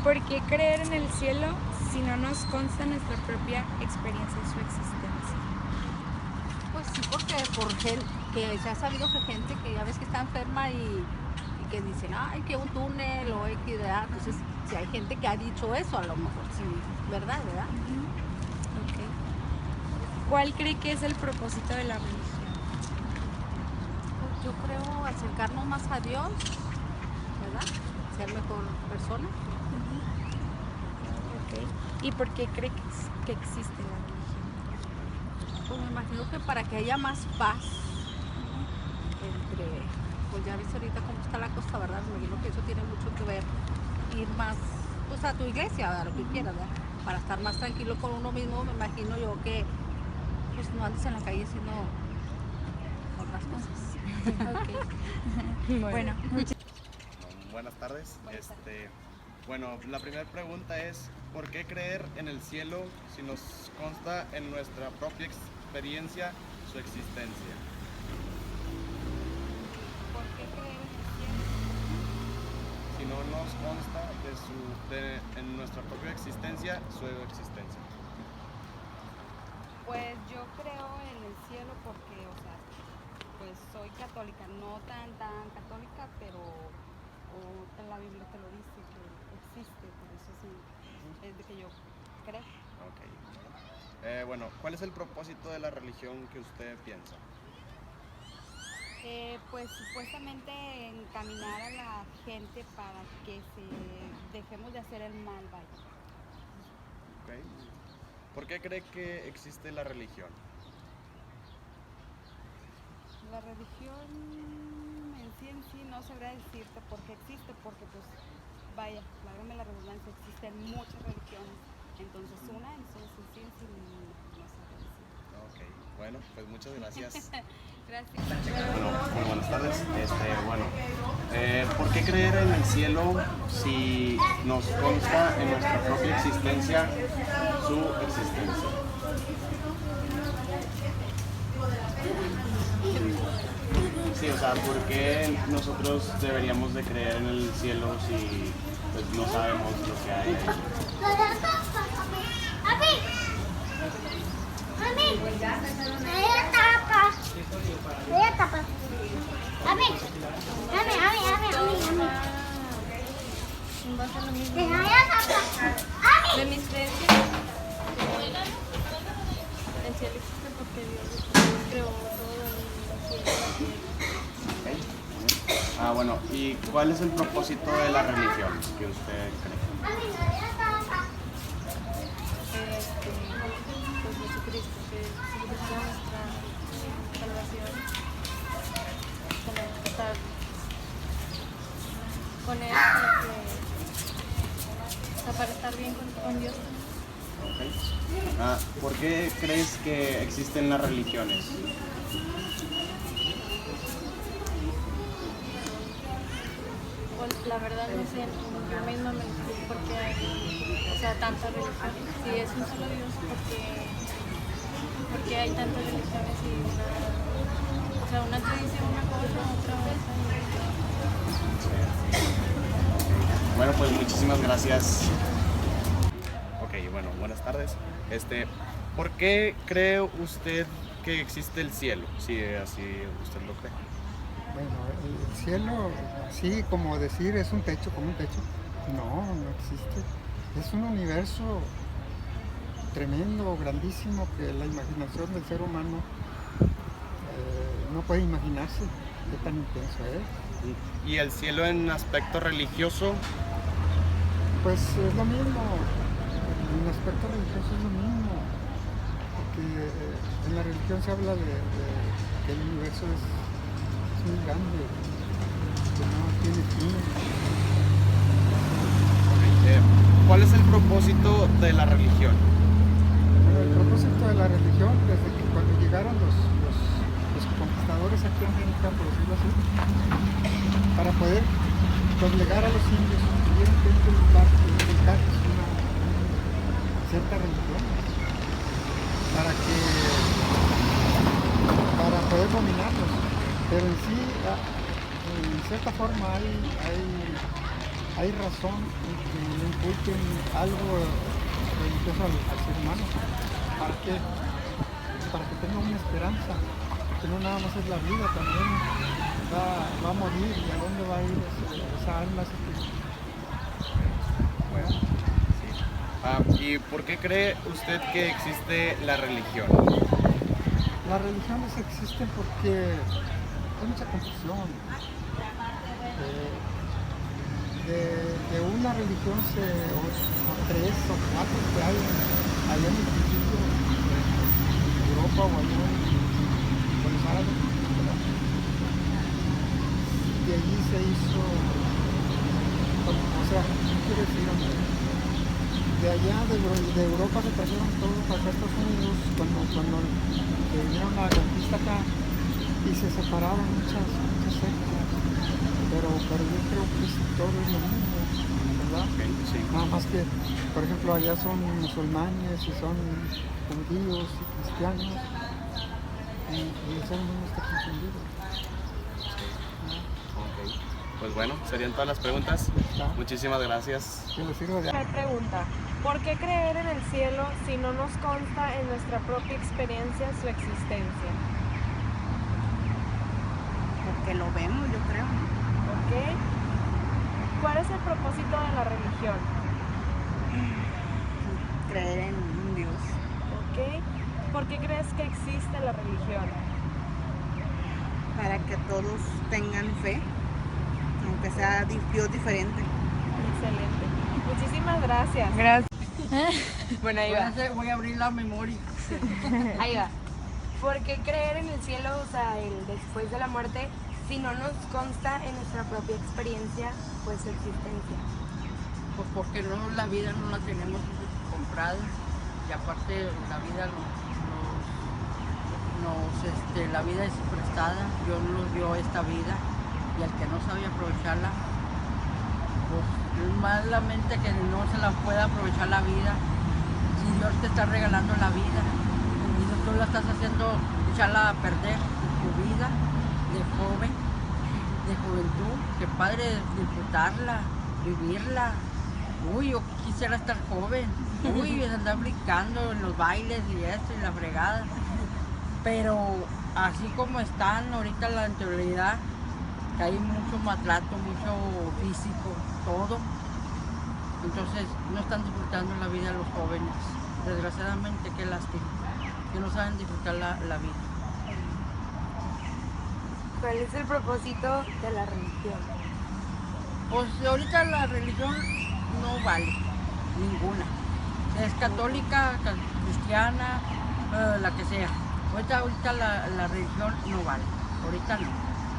¿Por qué creer en el cielo si no nos consta nuestra propia experiencia y su existencia? Pues sí, porque que se ha sabido que gente que ya ves que está enferma y que dicen, ay, que un túnel o X, ¿verdad? Entonces, si hay gente que ha dicho eso, a lo mejor sí, ¿verdad? Okay. ¿Cuál cree que es el propósito de la religión? Pues yo creo acercarnos más a Dios, ¿verdad? Ser mejor persona. Okay. ¿Y por qué cree que existe la religión? Pues me imagino que para que haya más paz entre, pues ya ves ahorita cómo está la cosa, ¿verdad? Me imagino que eso tiene mucho que ver, ir más, pues a tu iglesia, a lo que quieras, ¿verdad? Para estar más tranquilo con uno mismo, me imagino yo que, pues no andes en la calle haciendo otras cosas. Okay. Bueno, Buenas tardes. Bueno, la primera pregunta es, ¿por qué creer en el cielo si nos consta en nuestra propia experiencia su existencia? ¿Por qué creer en el cielo? Si no nos consta en nuestra propia existencia su existencia. Pues yo creo en el cielo porque, o sea, pues soy católica, no tan católica, pero la Biblia te lo dice que existe, por eso sí, es de que yo creo. Ok. Bueno, ¿cuál es el propósito de la religión que usted piensa? Pues supuestamente encaminar a la gente para que dejemos de hacer el mal, vaya. Okay. ¿Por qué cree que existe la religión? La religión en sí no sabría decirte por qué existe, porque pues vaya, válgame la redundancia, existen muchas religiones, entonces una en sí no sabría decir. Ok, bueno, pues muchas gracias. Gracias. Bueno, muy buenas tardes. ¿Por qué creer en el cielo si nos consta en nuestra propia existencia su existencia? Sí, o sea, ¿por qué nosotros deberíamos de creer en el cielo si pues, no sabemos lo que hay ahí? en base a lo mismo de mis creencias, el cielo existe porque Dios creó todo el cielo, la tierra. Ok. Bueno, ¿y cuál es el propósito de la religión que usted cree? Pues Jesucristo, que significa nuestra salvación, estar con Él, para estar bien con Dios. Okay. ¿Por qué crees que existen las religiones? Pues la verdad no sé, yo misma me explico por qué hay, o sea, tantas religiones. Si es un solo Dios, ¿por qué hay tantas religiones y o sea, una te dice una cosa, otra otra? Bueno, pues muchísimas gracias. Ok, bueno, buenas tardes. ¿Por qué cree usted que existe el cielo? Si así usted lo cree. Bueno, el cielo, sí, como decir, es un techo, como un techo. No existe. Es un universo tremendo, grandísimo, que la imaginación del ser humano no puede imaginarse qué tan intenso es. ¿Y el cielo en aspecto religioso? Pues es lo mismo, en aspecto religioso es lo mismo, porque en la religión se habla de que el universo es muy grande, que no tiene fin. ¿Cuál es el propósito de la religión? Bueno, el propósito de la religión, desde que cuando llegaron los conquistadores aquí en América, por decirlo así, para poder doblegar a los indios, tuvieron que inculcar una cierta religión para poder dominarlos. Pero en sí, en cierta forma hay hay razón en que le inculquen algo religioso al ser humano. ¿Para qué? Para que tenga una esperanza, que no nada más es la vida, también va a morir y a dónde va a ir esa alma, ese espíritu. Bueno, sí. ¿Y por qué cree usted que existe la religión? Las religiones existen porque hay mucha confusión. De una religión o tres o cuatro que hay allá en el principio de Europa o allá con los árabes, ¿verdad? Y allí se hizo, o sea, ¿qué quiere decir? De allá de Europa se trajeron todos acá a Estados Unidos cuando vinieron a la conquista acá y se separaron muchas sectas. Pero yo creo que todo es lo mismo, ¿verdad? Okay, sí. Nada más que, por ejemplo, allá son musulmanes y son judíos y cristianos y el ser humano está confundido. Ok. Pues bueno, serían todas las preguntas. Muchísimas gracias. Que les sirva de Me pregunta, ¿por qué creer en el cielo si no nos consta en nuestra propia experiencia su existencia? Porque lo vemos, yo creo, ¿no? ¿Ok? ¿Cuál es el propósito de la religión? Creer en un Dios. ¿Ok? ¿Por qué crees que existe la religión? Para que todos tengan fe, aunque sea Dios diferente. Excelente. Muchísimas gracias. Gracias. Bueno, ahí va. Voy a abrir la memoria. Ahí va. ¿Por qué creer en el cielo, o sea, el después de la muerte, si no nos consta en nuestra propia experiencia, pues su existencia? Pues porque no, la vida no la tenemos comprada y aparte la vida la vida es prestada, Dios nos dio esta vida y al que no sabe aprovecharla, pues malamente que no se la pueda aprovechar la vida. Si Dios te está regalando la vida y tú la estás haciendo echarla a perder tu vida de joven, de juventud, que padre disfrutarla, vivirla. Uy, yo quisiera estar joven, uy, andar brincando en los bailes y esto y la fregada. Pero así como están ahorita en la actualidad, que hay mucho maltrato, mucho físico, todo, entonces no están disfrutando la vida los jóvenes. Desgraciadamente, qué lástima, que no saben disfrutar la vida. ¿Cuál es el propósito de la religión? Pues ahorita la religión no vale, ninguna. Es católica, cristiana, la que sea. Ahorita la religión no vale, ahorita no.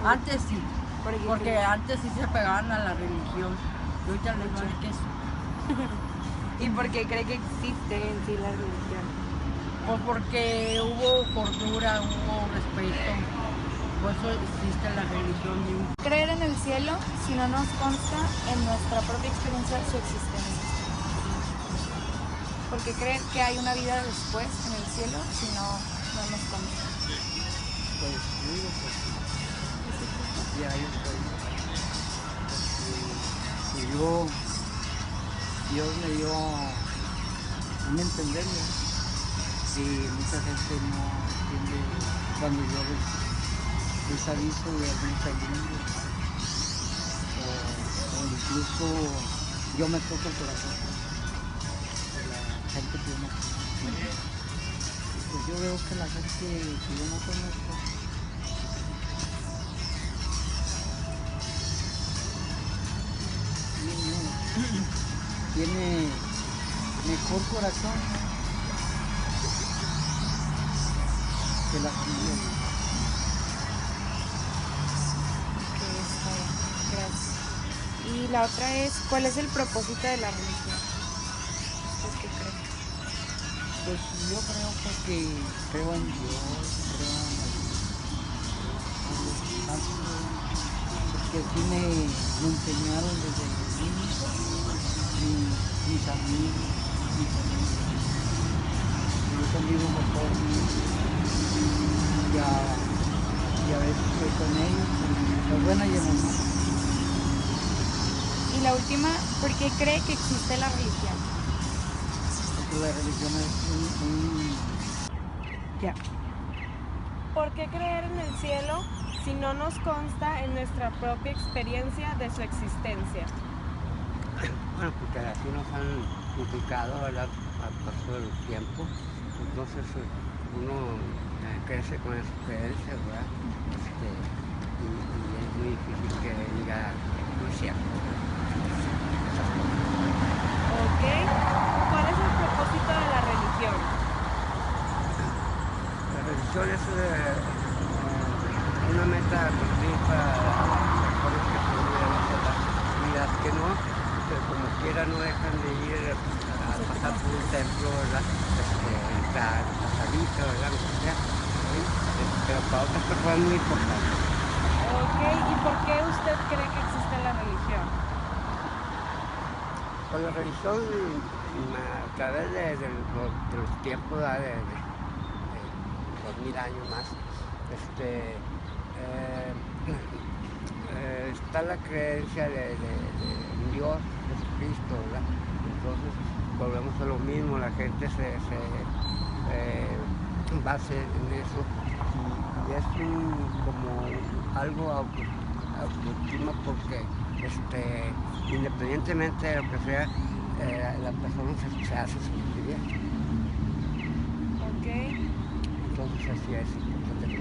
Antes sí, porque antes sí se pegaban a la religión. Y ahorita les vale queso. ¿Y por qué cree que existe en sí la religión? Pues porque hubo cordura, hubo respeto. Por eso existe la religión. Creer en el cielo si no nos consta en nuestra propia experiencia su existencia. Porque creer que hay una vida después en el cielo si no nos consta. Pues digo, pues sí hay otra vida. Si Dios me dio un entender, y mucha gente no entiende cuando yo les aviso de algún peligro o incluso yo me toco el corazón de la gente que yo no conozco. Pues yo veo que la gente que yo no conozco tiene mejor corazón que la familia. Gracias. Y la otra es, ¿cuál es el propósito de la religión? ¿Usted qué cree? Pues yo creo porque creo en Dios, creo en los santos, porque así me enseñaron desde niño, mis amigos, mis amigos. Yo convivo con todos y a veces estoy con ellos, en las buenas y en las malas. ¿Y Y la última, ¿por qué cree que existe la religión? Porque la religión es un Ya. ¿Por qué creer en el cielo si no nos consta en nuestra propia experiencia de su existencia? Bueno, porque así nos han inculcado, ¿verdad?, al paso del tiempo. Entonces uno crece con esas creencias, ¿verdad? Y es muy difícil que diga, no es cierto. Ok. ¿Cuál es el propósito de la religión? La religión es una meta a cumplir para las personas que pueden hacer las vidas que no, pero como quiera no dejan de ir a pasar por un templo, ¿verdad? Entrar, la salita, ¿verdad? Lo que sea, ¿sí? Pero para otras personas es muy importante. Ok. ¿Y por qué usted cree que existe la religión? Con la religión, a través de los tiempos, ¿verdad?, de 2000 años más, está la creencia de Dios, Jesucristo, ¿verdad? Entonces volvemos a lo mismo, la gente se basa en eso y es como algo autoestima porque independientemente de lo que sea, la persona se hace sentir bien. Ok. Entonces así es importante.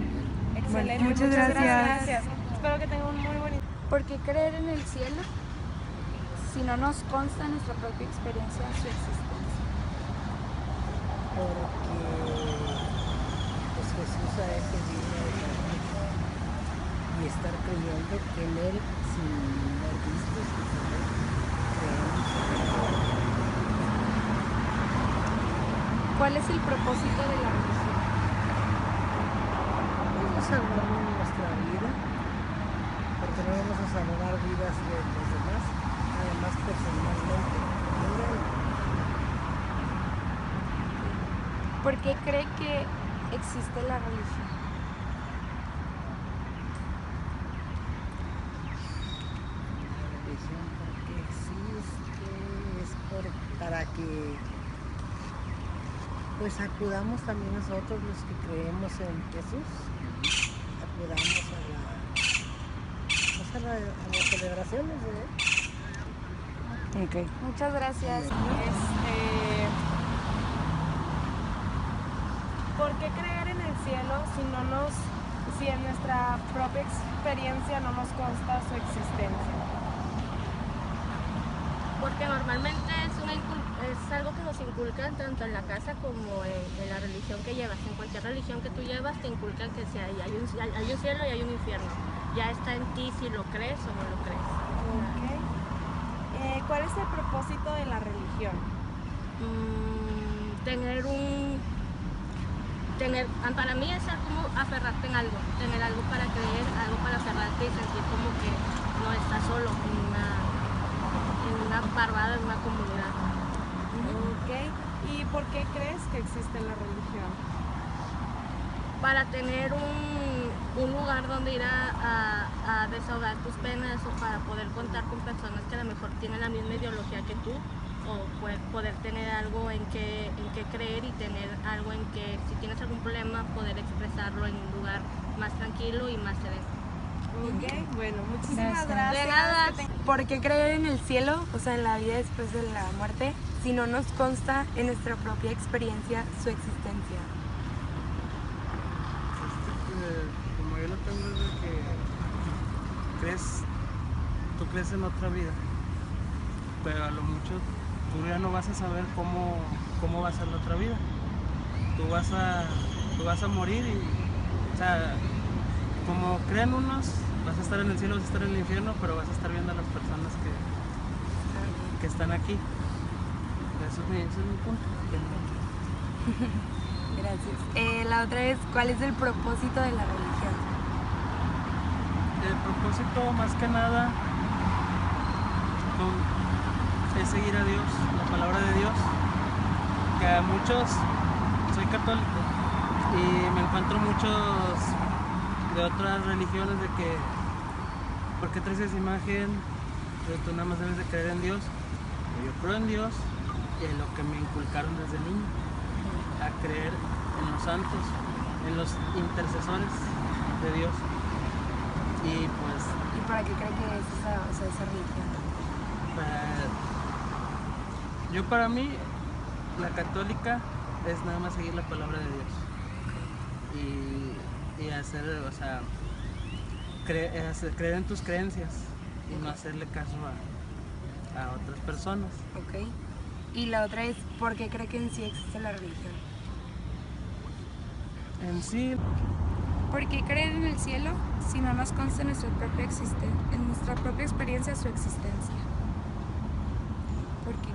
Excelente. Muchas gracias. Espero que tengan un muy bonito. ¿Por qué creer en el cielo si no nos consta en nuestra propia experiencia su existencia? porque pues Jesús a ese vino y estar creyendo en Él sin haber visto, sin saber, creemos en Él. ¿Cuál es el propósito de la religión? Vamos a salvar nuestra vida, porque no vamos a salvar vidas de los demás, además personalmente. ¿Por qué cree que existe la religión? La religión, porque existe, es para que pues acudamos también nosotros los que creemos en Jesús, acudamos a las celebraciones de Él. Okay. Muchas gracias. ¿Por qué creer en el cielo si en nuestra propia experiencia no nos consta su existencia? Porque normalmente es algo que nos inculcan tanto en la casa como en la religión que llevas. En cualquier religión que tú llevas te inculcan que si hay un cielo y hay un infierno. Ya está en ti si lo crees o no lo crees. Okay. ¿Cuál es el propósito de la religión? Para mí es como aferrarte en algo, tener algo para creer, algo para aferrarte y sentir como que no estás solo en una parvada, en una comunidad. Okay. ¿Y por qué crees que existe la religión? Para tener un lugar donde ir a desahogar tus penas o para poder contar con personas que a lo mejor tienen la misma ideología que tú, o poder tener algo en que creer y tener algo en que si tienes algún problema poder expresarlo en un lugar más tranquilo y más sereno. Ok, bueno, muchísimas gracias. De nada. ¿Por qué creer en el cielo, o sea, en la vida después de la muerte, si no nos consta en nuestra propia experiencia su existencia? Como yo lo tengo es de que tú crees en otra vida, pero a lo mucho tú ya no vas a saber cómo va a ser la otra vida. Tú vas a morir y, o sea, como creen unos, vas a estar en el cielo, vas a estar en el infierno, pero vas a estar viendo a las personas que están aquí. Ese es mi punto. Gracias. La otra es, ¿cuál es el propósito de la religión? El propósito, más que nada, es seguir a Dios, la palabra de Dios. Que a muchos, soy católico y me encuentro muchos de otras religiones de que, ¿por qué traes esa imagen? Entonces tú nada más debes de creer en Dios. Yo creo en Dios y en lo que me inculcaron desde niño, a creer en los santos, en los intercesores de Dios. Y pues... ¿Y para qué cree que es esa religión? Para mí, la católica es nada más seguir la palabra de Dios. Y hacer, o sea, creer en tus creencias y no hacerle caso a otras personas. Ok. Y la otra es, ¿por qué cree que en sí existe la religión? En sí... ¿Por qué creer en el cielo si no nos consta en nuestra propia experiencia su existencia? ¿Por qué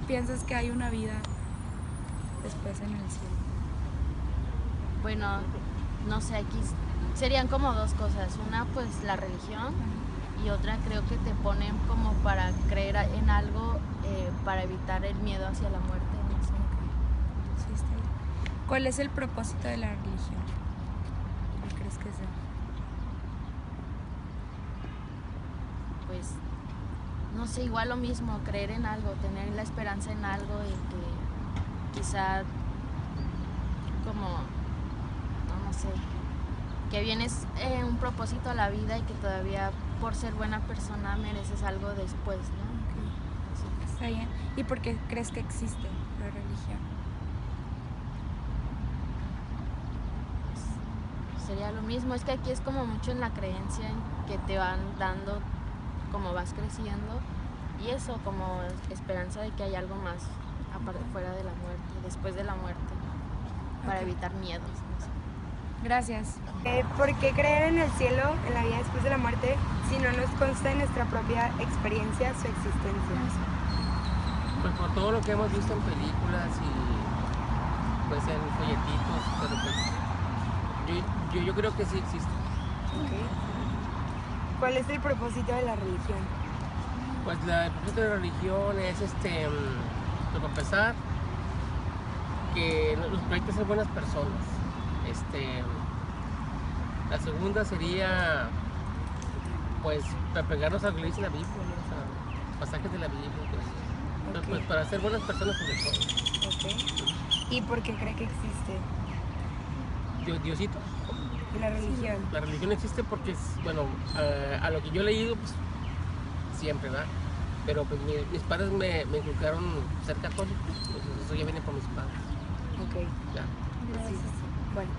piensas que hay una vida después en el cielo? Bueno, no sé, aquí serían como dos cosas. Una, pues la religión, y otra creo que te ponen como para creer en algo para evitar el miedo hacia la muerte. No sé. Sí, está bien. ¿Cuál es el propósito de la religión? ¿Cuál crees que sea? Pues, no sé, igual lo mismo, creer en algo, tener la esperanza en algo y que quizá como, no sé, que vienes un propósito a la vida y que todavía por ser buena persona mereces algo después, ¿no? Okay. Está bien. ¿Y por qué crees que existe la religión? Sería lo mismo, es que aquí es como mucho en la creencia en que te van dando como vas creciendo y eso como esperanza de que hay algo más aparte, fuera de la muerte, después de la muerte, para evitar miedos. No sé. Gracias. ¿Por qué creer en el cielo, en la vida después de la muerte, si no nos consta en nuestra propia experiencia su existencia? Pues por todo lo que hemos visto en películas y pues en folletitos, pero pues yo creo que sí existe. Okay. ¿Cuál es el propósito de la religión? Pues el propósito de la religión es pues para empezar, que los proyectos ser buenas personas. La segunda sería pues para pegarnos a lo que dice la Biblia, ¿no? O sea, pasajes de la Biblia, pues, pues para ser buenas personas sobre todo. Okay. ¿Y por qué cree que existe? Diosito. ¿Y la religión? La religión existe porque, bueno, a lo que yo he leído, pues siempre, ¿verdad? Pero pues mis padres me inculcaron ser católico, pues eso ya viene por mis padres. Ok. Ya. Gracias. Bueno,